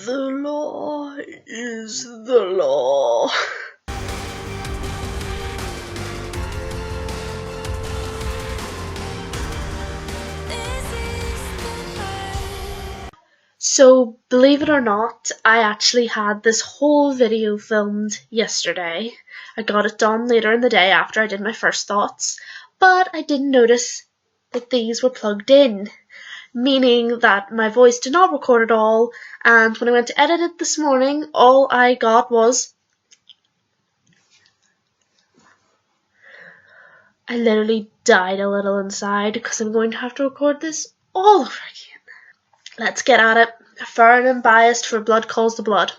The law is the law. So, believe it or not, I actually had this whole video filmed yesterday. I got it done later in the day after I did my first thoughts, but I didn't notice that these were plugged in, meaning that my voice did not record at all, and when I went to edit it this morning, all I got was... I literally died a little inside because I'm going to have to record this all over again. Let's get at it. Fair and unbiased, for blood calls the blood.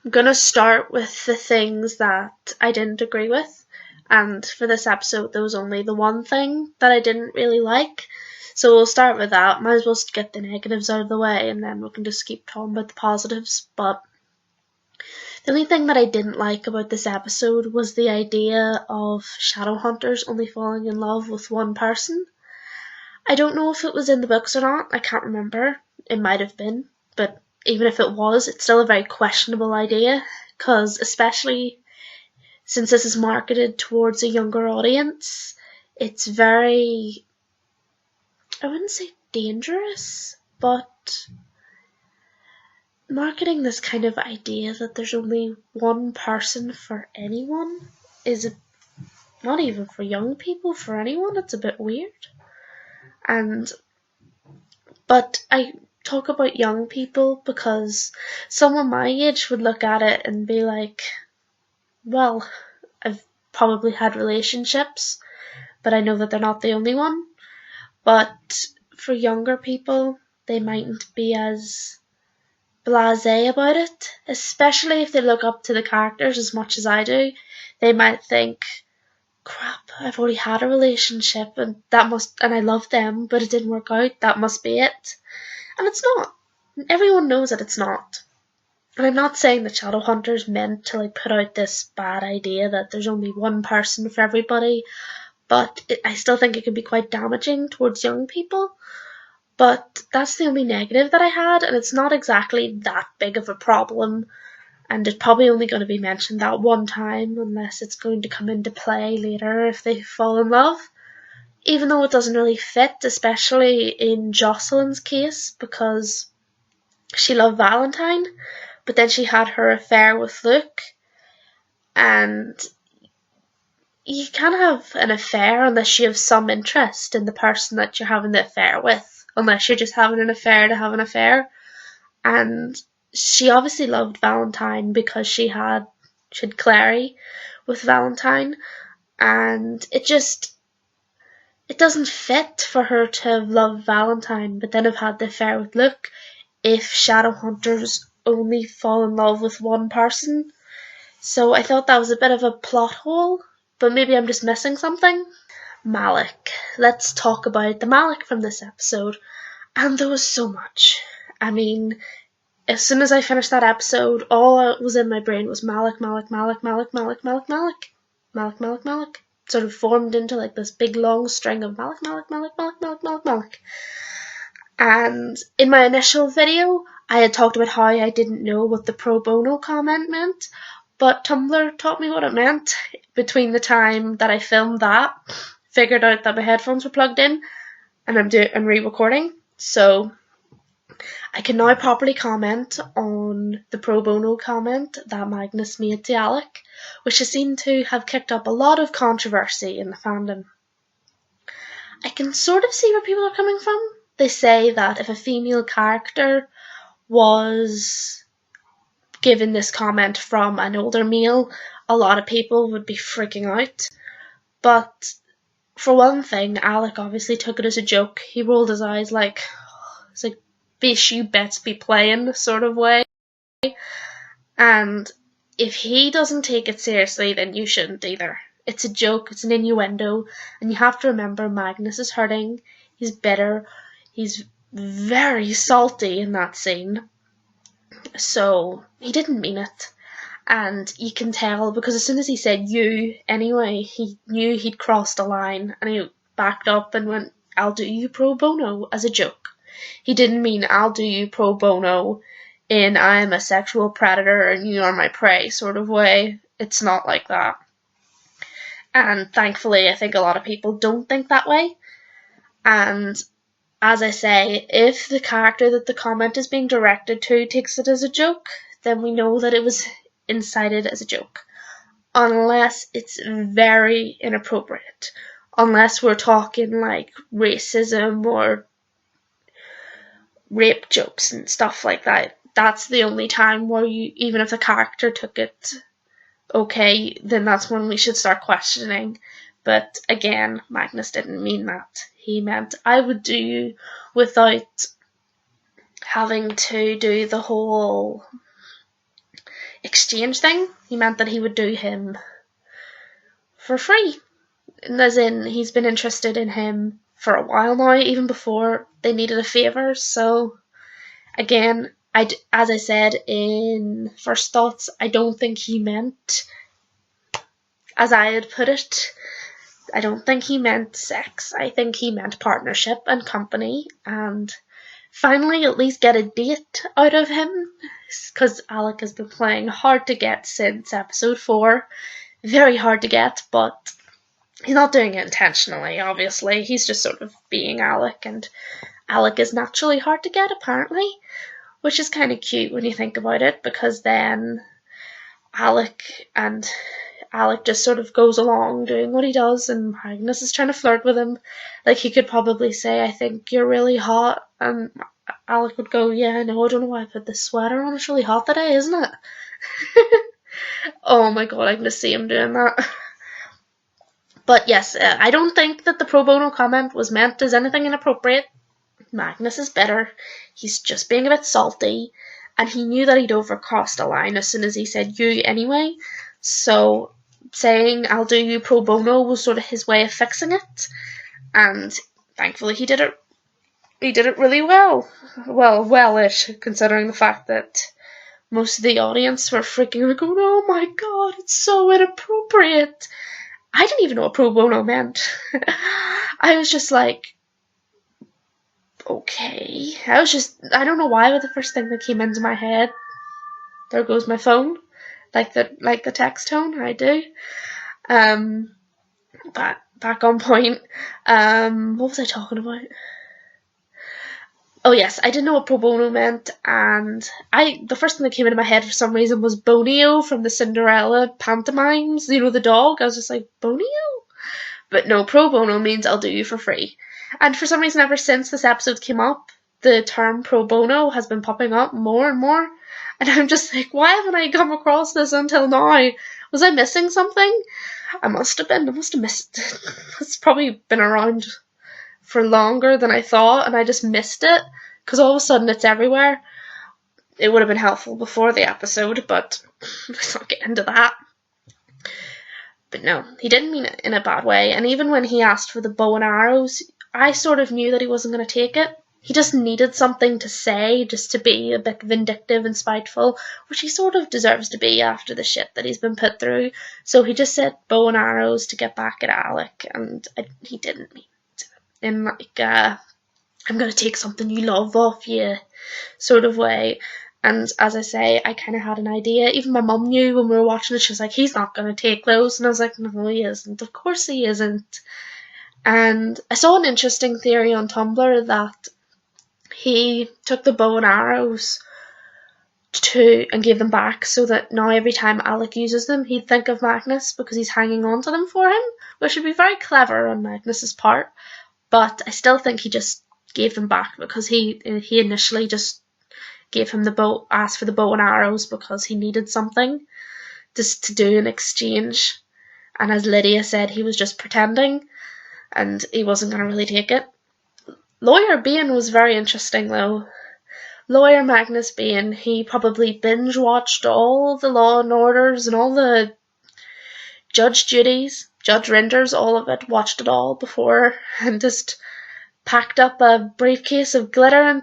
I'm going to start with the things that I didn't agree with, and for this episode there was only the one thing that I didn't really like, so we'll start with that. Might as well get the negatives out of the way and then we can just keep talking about the positives. But the only thing that I didn't like about this episode was the idea of Shadowhunters only falling in love with one person. I don't know if it was in the books or not, I can't remember. It might have been, but even if it was, it's still a very questionable idea, because especially since this is marketed towards a younger audience, it's very, I wouldn't say dangerous, but marketing this kind of idea that there's only one person for anyone is not even for young people, for anyone, it's a bit weird. But I talk about young people because someone my age would look at it and be like, well, I've probably had relationships, but I know that they're not the only one. But for younger people, they mightn't be as blasé about it, especially if they look up to the characters as much as I do. They might think, crap, I've already had a relationship and I love them, but it didn't work out, that must be it. And it's not. Everyone knows that it's not. And I'm not saying that Shadowhunters meant to put out this bad idea that there's only one person for everybody, but I still think it can be quite damaging towards young people. But that's the only negative that I had, and it's not exactly that big of a problem. And it's probably only going to be mentioned that one time, unless it's going to come into play later if they fall in love. Even though it doesn't really fit, especially in Jocelyn's case, because she loved Valentine, but then she had her affair with Luke. And you can't have an affair unless you have some interest in the person that you're having the affair with, unless you're just having an affair to have an affair. And she obviously loved Valentine because she had Clary with Valentine, and it doesn't fit for her to have loved Valentine but then have had the affair with Luke if Shadowhunters only fall in love with one person. So I thought that was a bit of a plot hole, but maybe I'm just missing something. Malec. Let's talk about the Malec from this episode. And there was so much. I mean, as soon as I finished that episode, all that was in my brain was Malec, Malec, Malec, Malec, Malec, Malec, Malec. Malec, Malec, Malec. Sort of formed into this big long string of Malec, Malec, Malec, Malec, Malec, Malec, Malec. And in my initial video, I had talked about how I didn't know what the pro bono comment meant, but Tumblr taught me what it meant between the time that I filmed that, figured out that my headphones were plugged in, and I'm re-recording. So I can now properly comment on the pro bono comment that Magnus made to Alec, which has seemed to have kicked up a lot of controversy in the fandom. I can sort of see where people are coming from. They say that if a female character was given this comment from an older male, a lot of people would be freaking out. But for one thing, Alec obviously took it as a joke. He rolled his eyes it's like, "Bish, you bets be playing" sort of way. And if he doesn't take it seriously, then you shouldn't either. It's a joke, it's an innuendo, and you have to remember Magnus is hurting, he's bitter, he's very salty in that scene. So he didn't mean it. And you can tell, because as soon as he said "you" anyway, he knew he'd crossed a line, and he backed up and went, "I'll do you pro bono," as a joke. He didn't mean I'll do you pro bono in I'm a sexual predator and you are my prey sort of way. It's not like that. And thankfully, I think a lot of people don't think that way. And as I say, if the character that the comment is being directed to takes it as a joke, then we know that it was incited as a joke. Unless it's very inappropriate. Unless we're talking like racism or rape jokes and stuff like that. That's the only time where you, even if the character took it okay, then that's when we should start questioning. But again, Magnus didn't mean that. He meant I would do you without having to do the whole exchange thing. He meant that he would do him for free. And as in, he's been interested in him for a while now, even before they needed a favour. So, again, as I said in First Thoughts, I don't think he meant, as I had put it, I don't think he meant sex. I think he meant partnership and company, and finally at least get a date out of him, because Alec has been playing hard to get since episode 4. Very hard to get, but he's not doing it intentionally, obviously. He's just sort of being Alec, and Alec is naturally hard to get, apparently. Which is kind of cute when you think about it, because then Alec just sort of goes along doing what he does, and Magnus is trying to flirt with him. Like, he could probably say, I think you're really hot, and Alec would go, yeah, no, I don't know why I put this sweater on, it's really hot today, isn't it? Oh my god, I can just see him doing that. But yes, I don't think that the pro bono comment was meant as anything inappropriate. Magnus is better. He's just being a bit salty, and he knew that he'd overcrossed a line as soon as he said you anyway. So saying I'll do you pro bono was sort of his way of fixing it, and thankfully he did it. He did it really well. Well-ish, considering the fact that most of the audience were freaking like, oh my god, it's so inappropriate. I didn't even know what pro bono meant. I was just like, okay. I don't know why, but the first thing that came into my head, there goes my phone, like the text tone, I do. But back on point. What was I talking about? Oh yes, I didn't know what pro bono meant, and the first thing that came into my head for some reason was Bonio from the Cinderella pantomimes, you know, the dog. I was just like, Bonio? But no, pro bono means I'll do you for free. And for some reason, ever since this episode came up, the term pro bono has been popping up more and more. And I'm just like, why haven't I come across this until now? Was I missing something? I must have missed it. It's probably been around for longer than I thought, and I just missed it. Because all of a sudden it's everywhere. It would have been helpful before the episode, but let's not get into that. But no, he didn't mean it in a bad way. And even when he asked for the bow and arrows, I sort of knew that he wasn't going to take it. He just needed something to say, just to be a bit vindictive and spiteful, which he sort of deserves to be after the shit that he's been put through. So he just said bow and arrows to get back at Alec, and he didn't mean it in like, I'm going to take something you love off you sort of way. And as I say, I kind of had an idea. Even my mum knew when we were watching it. She was like, he's not going to take those. And I was like, no, he isn't. Of course he isn't. And I saw an interesting theory on Tumblr that he took the bow and arrows and gave them back so that now every time Alec uses them, he'd think of Magnus because he's hanging on to them for him, which would be very clever on Magnus's part. But I still think he just gave them back because he initially just gave him asked for the bow and arrows because he needed something just to do an exchange. And as Lydia said, he was just pretending and he wasn't going to really take it. Lawyer Bane was very interesting though. Lawyer Magnus Bane, he probably binge watched all the Law and Orders and all the Judge Judy's, Judge Rinders, all of it, watched it all before and just packed up a briefcase of glitter and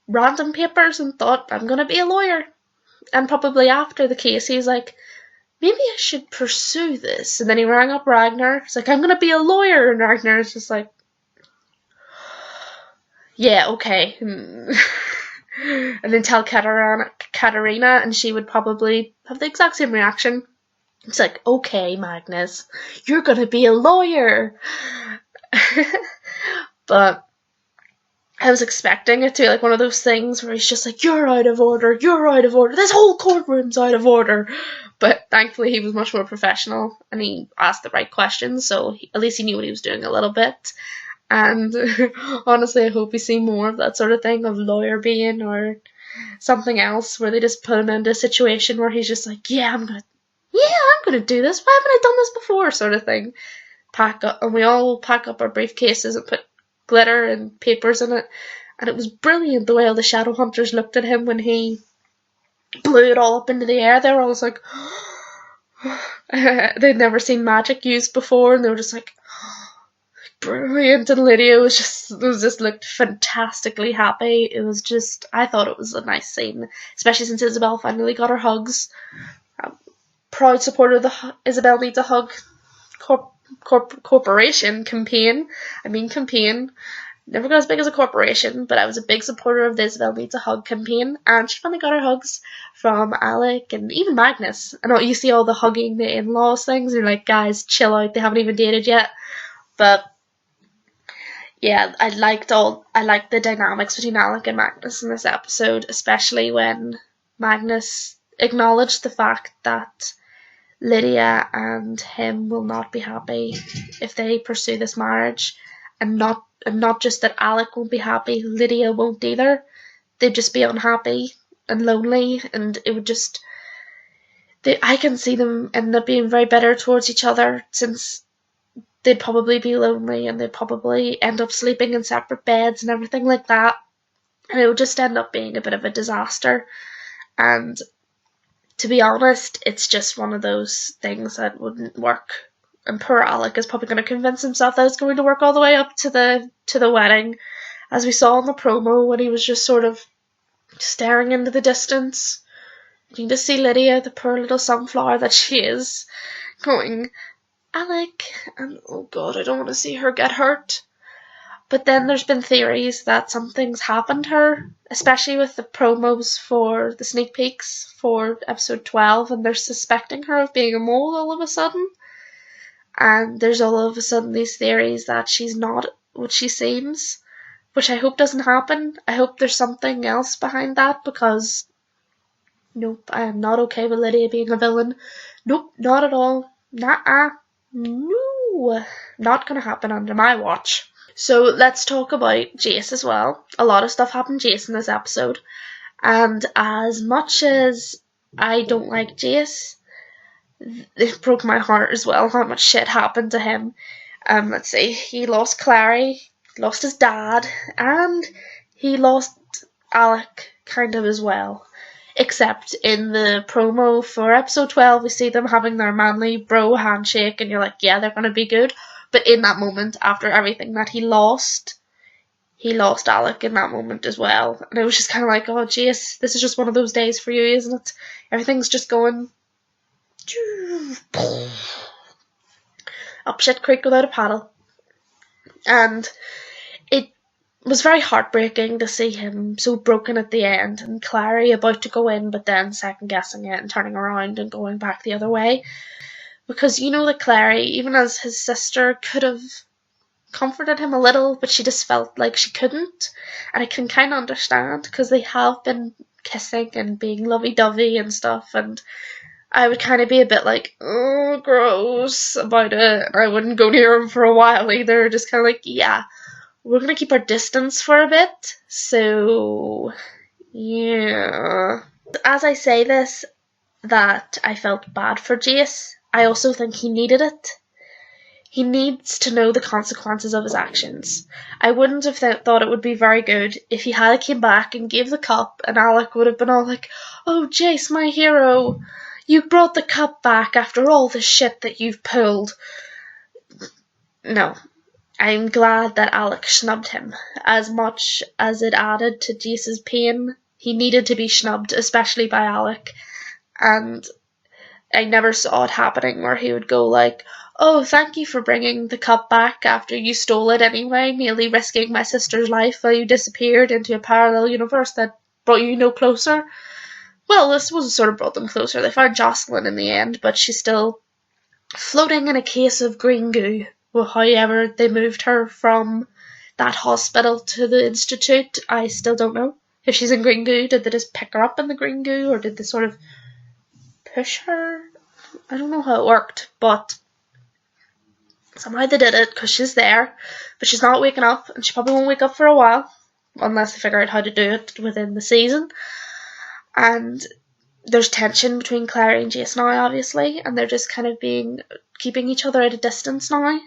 random papers and thought, I'm going to be a lawyer. And probably after the case, he's like, maybe I should pursue this. And then he rang up Ragnar. He's like, I'm going to be a lawyer. And Ragnar's just like, yeah, okay. And then tell Katarina, and she would probably have the exact same reaction. It's like, okay, Magnus, you're gonna be a lawyer. But I was expecting it to be like one of those things where he's just like, you're out of order, this whole courtroom's out of order. But thankfully he was much more professional and he asked the right questions, so at least he knew what he was doing a little bit. And honestly, I hope we see more of that sort of thing, of lawyer Bane or something else, where they just put him into a situation where he's just like, yeah, I'm gonna do this. Why haven't I done this before? Sort of thing. And we all pack up our briefcases and put glitter and papers in it. And it was brilliant the way all the Shadowhunters looked at him when he blew it all up into the air. They were always like, they'd never seen magic used before, and they were just like, brilliant. And Lydia just looked fantastically happy. It was just, I thought it was a nice scene, especially since Isabel finally got her hugs. Proud supporter of the Isabel Needs a Hug corporation campaign. Never got as big as a corporation, but I was a big supporter of the Isabel Needs a Hug campaign, and she finally got her hugs from Malec and even Magnus. And you see all the hugging, the in-laws things, and you're like, guys, chill out, they haven't even dated yet. But yeah, I liked the dynamics between Alec and Magnus in this episode, especially when Magnus acknowledged the fact that Lydia and him will not be happy if they pursue this marriage, and not just that Alec won't be happy, Lydia won't either. They'd just be unhappy and lonely, and it would just, I can see them end up being very bitter towards each other, since they'd probably be lonely and they'd probably end up sleeping in separate beds and everything like that, and it would just end up being a bit of a disaster. And to be honest, it's just one of those things that wouldn't work. And poor Alec is probably going to convince himself that it's going to work all the way up to the wedding, as we saw in the promo when he was just sort of staring into the distance. You can just see Lydia, the poor little sunflower that she is, going, Alec, and oh god, I don't want to see her get hurt. But then there's been theories that something's happened to her, especially with the promos for the sneak peeks for episode 12, and they're suspecting her of being a mole all of a sudden. And there's all of a sudden these theories that she's not what she seems, which I hope doesn't happen. I hope there's something else behind that, because nope, I am not okay with Lydia being a villain. Nope, not at all. Nah, no, not gonna happen under my watch. So let's talk about Jace as well. A lot of stuff happened to Jace in this episode, and as much as I don't like Jace, it broke my heart as well how much shit happened to him. Let's see, he lost Clary, lost his dad, and he lost Alec kind of as well. Except in the promo for episode 12, we see them having their manly bro handshake, and you're like, yeah, they're gonna be good. But in that moment, after everything that he lost Alec in that moment as well. And it was just kind of like, oh, Jace, this is just one of those days for you, isn't it? Everything's just going up shit creek without a paddle. And it was very heartbreaking to see him so broken at the end, and Clary about to go in, but then second guessing it and turning around and going back the other way. Because you know that Clary, even as his sister, could have comforted him a little, but she just felt like she couldn't. And I can kind of understand, because they have been kissing and being lovey-dovey and stuff, and I would kind of be a bit like, oh, gross about it. I wouldn't go near him for a while either, just kind of like, yeah, we're going to keep our distance for a bit, so yeah. As I say this, that I felt bad for Jace, I also think he needed it. He needs to know the consequences of his actions. I wouldn't have thought it would be very good if he had came back and gave the cup, and Alec would have been all like, oh, Jace, my hero, you brought the cup back after all the shit that you've pulled. No. I'm glad that Alec snubbed him. As much as it added to Jace's pain, he needed to be snubbed, especially by Alec. And I never saw it happening where he would go like, oh, thank you for bringing the cup back after you stole it anyway, nearly risking my sister's life while you disappeared into a parallel universe that brought you no closer. Well, this was sort of brought them closer. They found Jocelyn in the end, but she's still floating in a case of green goo. Well, however they moved her from that hospital to the institute, I still don't know. If she's in green goo, did they just pick her up in the green goo, or did they sort of push her? I don't know how it worked, but somehow they did it because she's there, but she's not waking up, and she probably won't wake up for a while, unless they figure out how to do it within the season. And there's tension between Clary and Jace now, obviously, and they're just kind of keeping each other at a distance now.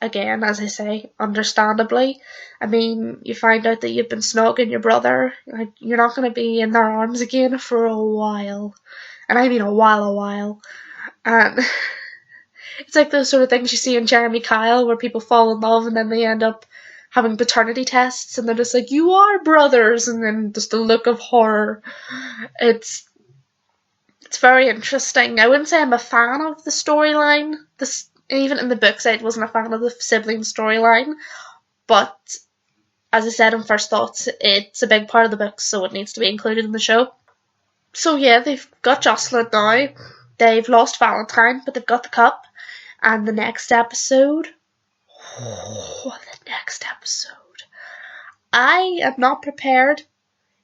Again, as I say, understandably. I mean, you find out that you've been snogging your brother, like, you're not going to be in their arms again for a while. And I mean a while. And it's like those sort of things you see in Jeremy Kyle, where people fall in love and then they end up having paternity tests, and they're just like, you are brothers, and then just a look of horror. It's very interesting. I wouldn't say I'm a fan of the storyline. Even in the books, I wasn't a fan of the sibling storyline. But, as I said in First Thoughts, it's a big part of the books, so it needs to be included in the show. So yeah, they've got Jocelyn now. They've lost Valentine, but they've got the cup. And the next episode... I am not prepared.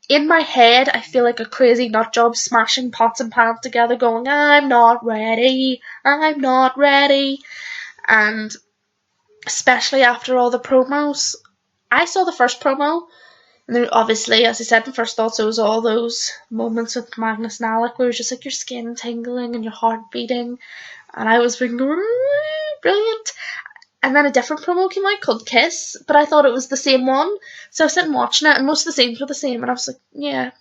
In my head, I feel like a crazy nutjob smashing pots and pans together going, I'm not ready. And especially after all the promos. I saw the first promo, and then obviously, as I said in First Thoughts, it was all those moments with Magnus and Malec where it was just like your skin tingling and your heart beating. And I was being brilliant. And then a different promo came out called Kiss, but I thought it was the same one. So I was sitting watching it, and most of the scenes were the same, and I was like, yeah,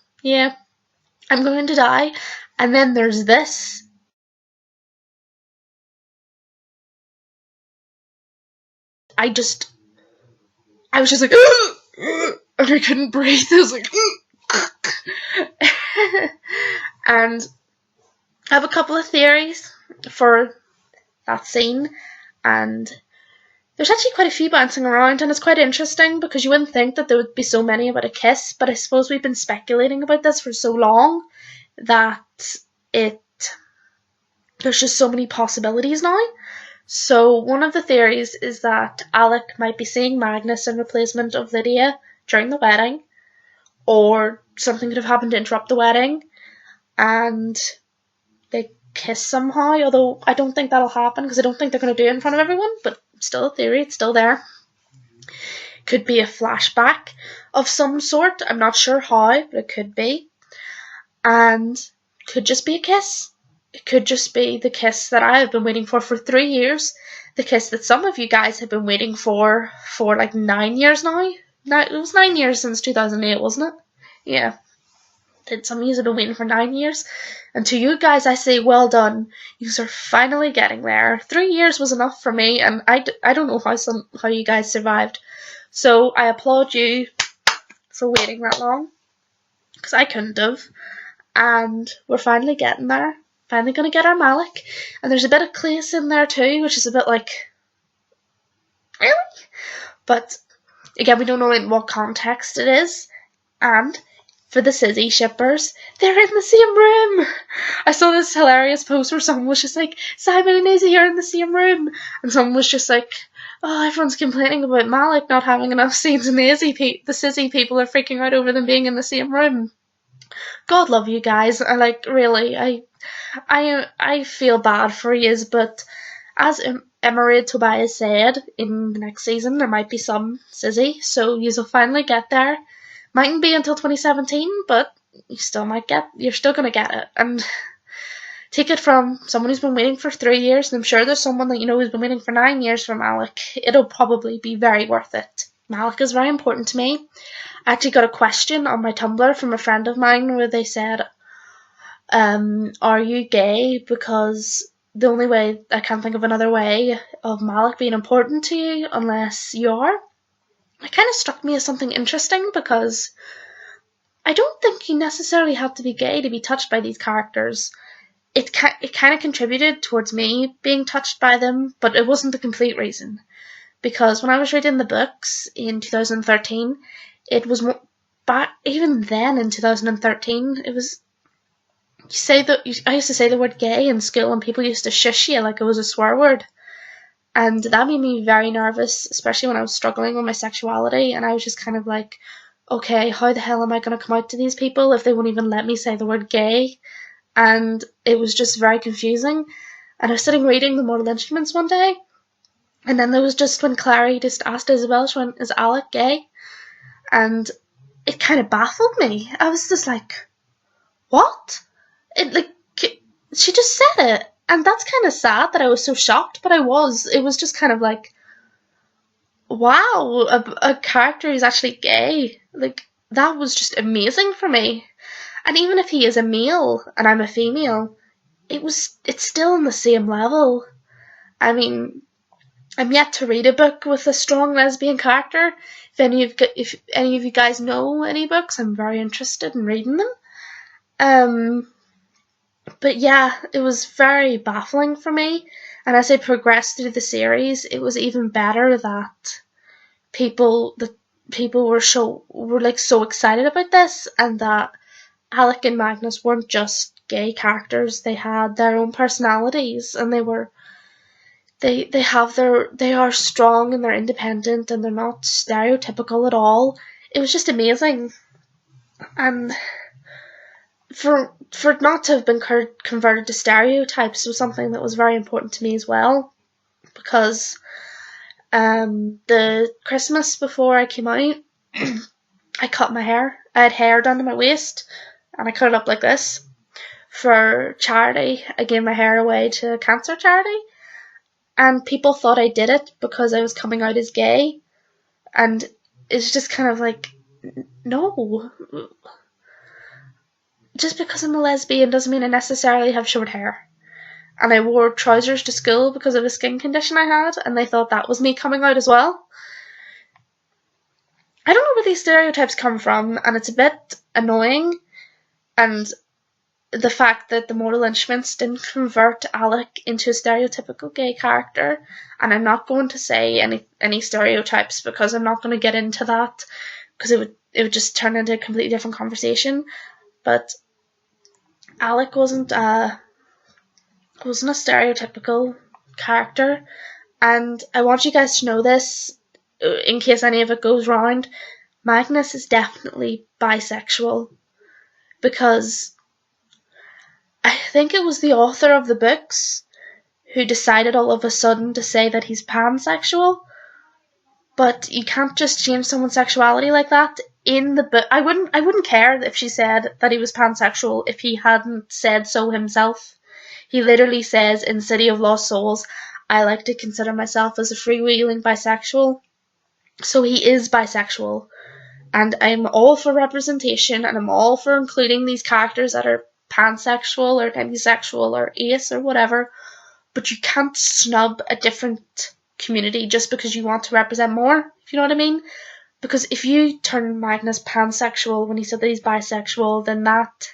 I'm going to die. And then there's this. I was just like, and I couldn't breathe. I was like, and I have a couple of theories for that scene, and there's actually quite a few bouncing around, and it's quite interesting because you wouldn't think that there would be so many about a kiss, but I suppose we've been speculating about this for so long that there's just so many possibilities now. So one of the theories is that Alec might be seeing Magnus in replacement of Lydia during the wedding, or something could have happened to interrupt the wedding, and they kiss somehow, although I don't think that'll happen because I don't think they're going to do it in front of everyone, but still a theory, it's still there. Could be a flashback of some sort, I'm not sure how, but it could be. And could just be a kiss. It could just be the kiss that I have been waiting for 3 years, the kiss that some of you guys have been waiting for like 9 years now. It was 9 years since 2008, wasn't it? Yeah. Some of you have been waiting for 9 years. And to you guys, I say, well done. You are finally getting there. 3 years was enough for me, and I don't know how you guys survived. So I applaud you for waiting that long, because I couldn't have. And we're finally getting there. Finally going to get our Malec. And there's a bit of Clace in there too, which is a bit like, really? But again, we don't know in what context it is. And for the Sizzy shippers, they're in the same room. I saw this hilarious post where someone was just like, Simon and Izzy are in the same room. And someone was just like, oh, everyone's complaining about Malec not having enough scenes, and the Sizzy people are freaking out over them being in the same room. God love you guys. Really, I feel bad for yous, but as Emery Tobias said, in the next season there might be some Sizzy, so yous will finally get there. Mightn't be until 2017, but you're still gonna get it. And take it from someone who's been waiting for 3 years, and I'm sure there's someone that you know who's been waiting for 9 years for Malec. It'll probably be very worth it. Malec is very important to me. I actually got a question on my Tumblr from a friend of mine where they said, are you gay? Because the only way, I can't think of another way of Malec being important to you unless you are. It kind of struck me as something interesting, because I don't think you necessarily have to be gay to be touched by these characters. it kind of contributed towards me being touched by them, but it wasn't the complete reason. Because when I was reading the books in 2013, it was back even then in 2013. It was I used to say the word gay in school, and people used to shush you like it was a swear word, and that made me very nervous, especially when I was struggling with my sexuality. And I was just kind of like, okay, how the hell am I going to come out to these people if they won't even let me say the word gay? And it was just very confusing. And I was sitting reading the Mortal Instruments one day, and then there was just when Clary just asked Isabel, she went, "Is Alec gay?" And it kind of baffled me. I was just like, what? She just said it. And that's kind of sad that I was so shocked, but I was. It was just kind of like, wow, a character is actually gay. Like, that was just amazing for me. And even if he is a male and I'm a female, it's still on the same level. I mean, I'm yet to read a book with a strong lesbian character. If any of you guys know any books, I'm very interested in reading them. But yeah, it was very baffling for me. And as I progressed through the series, it was even better that people were so excited about this, and that Alec and Magnus weren't just gay characters. They had their own personalities, and they are strong and they're independent and they're not stereotypical at all. It was just amazing. And for it not to have been converted to stereotypes was something that was very important to me as well, because the Christmas before I came out, I cut my hair. I had hair down to my waist, and I cut it up like this for charity. I gave my hair away to a cancer charity, and people thought I did it because I was coming out as gay, and it's just kind of like, no. Just because I'm a lesbian doesn't mean I necessarily have short hair. And I wore trousers to school because of a skin condition I had, and they thought that was me coming out as well. I don't know where these stereotypes come from, and it's a bit annoying. And the fact that the Mortal Instruments didn't convert Alec into a stereotypical gay character, and I'm not going to say any stereotypes because I'm not going to get into that, because it would just turn into a completely different conversation. But Alec wasn't a stereotypical character, and I want you guys to know this in case any of it goes round. Magnus is definitely bisexual, because I think it was the author of the books who decided all of a sudden to say that he's pansexual. But you can't just change someone's sexuality like that. In the book, I wouldn't care if she said that he was pansexual if he hadn't said so himself. He literally says in City of Lost Souls, "I like to consider myself as a freewheeling bisexual." So he is bisexual. And I'm all for representation, and I'm all for including these characters that are pansexual or demisexual or ace or whatever. But you can't snub a different community just because you want to represent more, if you know what I mean. Because if you turn Magnus pansexual when he said that he's bisexual, then that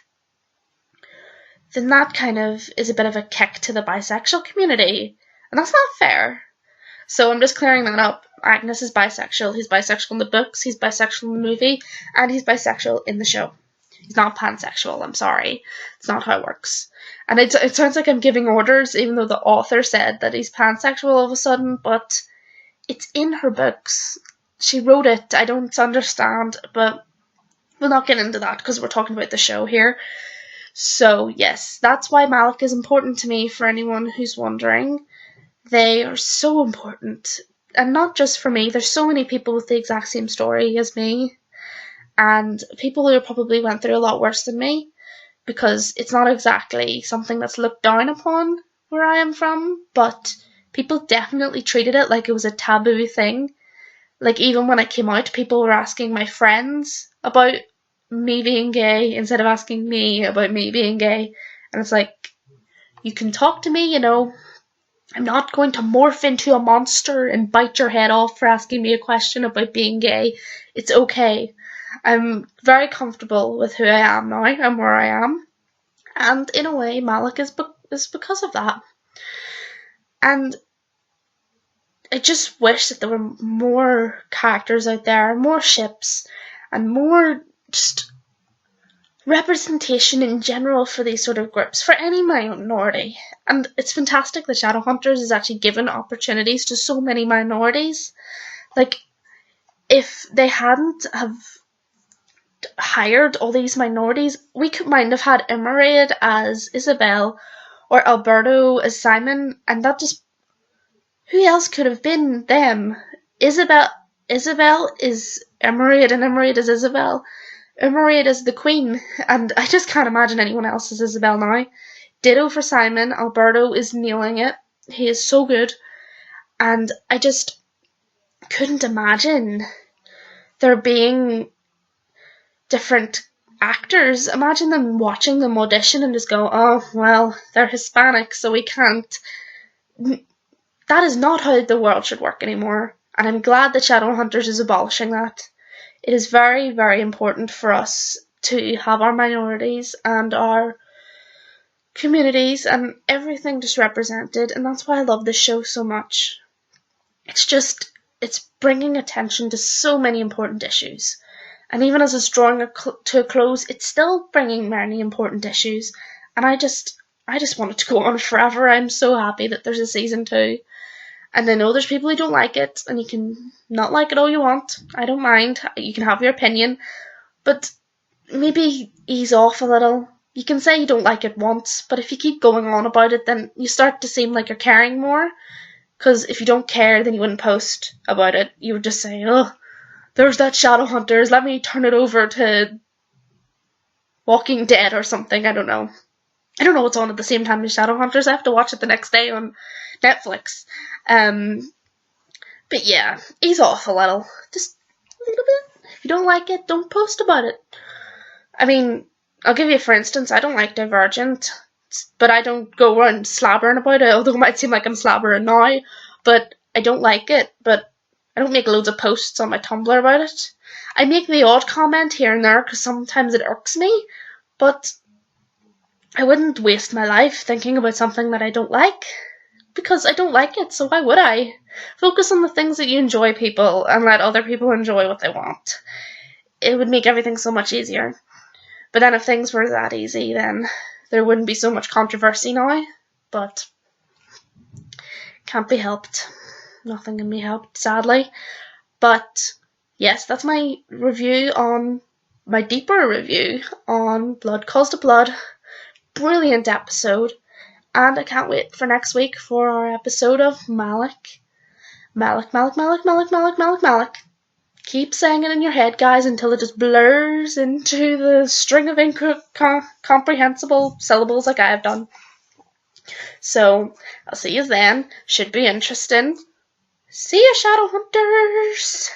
kind of is a bit of a kick to the bisexual community. And that's not fair. So I'm just clearing that up. Magnus is bisexual. He's bisexual in the books, he's bisexual in the movie, and he's bisexual in the show. He's not pansexual, I'm sorry. It's not how it works. And it sounds like I'm giving orders, even though the author said that he's pansexual all of a sudden, but it's in her books. She wrote it. I don't understand, but we'll not get into that because we're talking about the show here. So yes, that's why Malec is important to me, for anyone who's wondering. They are so important. And not just for me, there's so many people with the exact same story as me, and people who probably went through a lot worse than me, because it's not exactly something that's looked down upon where I am from, but people definitely treated it like it was a taboo thing. Like, even when I came out, people were asking my friends about me being gay instead of asking me about me being gay. And it's like, you can talk to me, you know. I'm not going to morph into a monster and bite your head off for asking me a question about being gay. It's okay. I'm very comfortable with who I am now and where I am. And in a way, Malec is because of that. And I just wish that there were more characters out there, more ships, and more just representation in general for these sort of groups, for any minority. And it's fantastic that Shadowhunters is actually given opportunities to so many minorities. Like, if they hadn't have hired all these minorities, we might have had Emerald as Isabel, or Alberto as Simon, and that just... who else could have been them? Isabel is Emerald, and Emerald is Isabel. Emerald is the queen, and I just can't imagine anyone else as Isabel now. Ditto for Simon. Alberto is nailing it. He is so good. And I just couldn't imagine there being different actors. Imagine them watching them audition and just go, oh, well, they're Hispanic, so we can't. That is not how the world should work anymore. And I'm glad that Shadowhunters is abolishing that. It is very, very important for us to have our minorities and our communities and everything just represented, and that's why I love this show so much. It's bringing attention to so many important issues. And even as it's drawing to a close, it's still bringing many important issues. And I just want it to go on forever. I'm so happy that there's a season 2. And I know there's people who don't like it, and you can not like it all you want. I don't mind. You can have your opinion. But maybe ease off a little. You can say you don't like it once, but if you keep going on about it, then you start to seem like you're caring more. Because if you don't care, then you wouldn't post about it. You would just say, oh, there's that Shadowhunters, let me turn it over to Walking Dead or something. I don't know. I don't know what's on at the same time as Shadowhunters. I have to watch it the next day on Netflix. But yeah, ease off a little. Just a little bit. If you don't like it, don't post about it. I mean, I'll give you for instance, I don't like Divergent, but I don't go around slabbering about it, although it might seem like I'm slabbering now, but I don't like it, but I don't make loads of posts on my Tumblr about it. I make the odd comment here and there, because sometimes it irks me, but I wouldn't waste my life thinking about something that I don't like, because I don't like it, so why would I? Focus on the things that you enjoy, people, and let other people enjoy what they want. It would make everything so much easier. But then if things were that easy, then there wouldn't be so much controversy now. But can't be helped. Nothing can be helped, sadly. But yes, that's my review on, my deeper review on Blood Calls to Blood. Brilliant episode. And I can't wait for next week for our episode of Malec. Malec. Keep saying it in your head, guys, until it just blurs into the string of incomprehensible syllables like I have done. So, I'll see you then. Should be interesting. See you, Shadowhunters!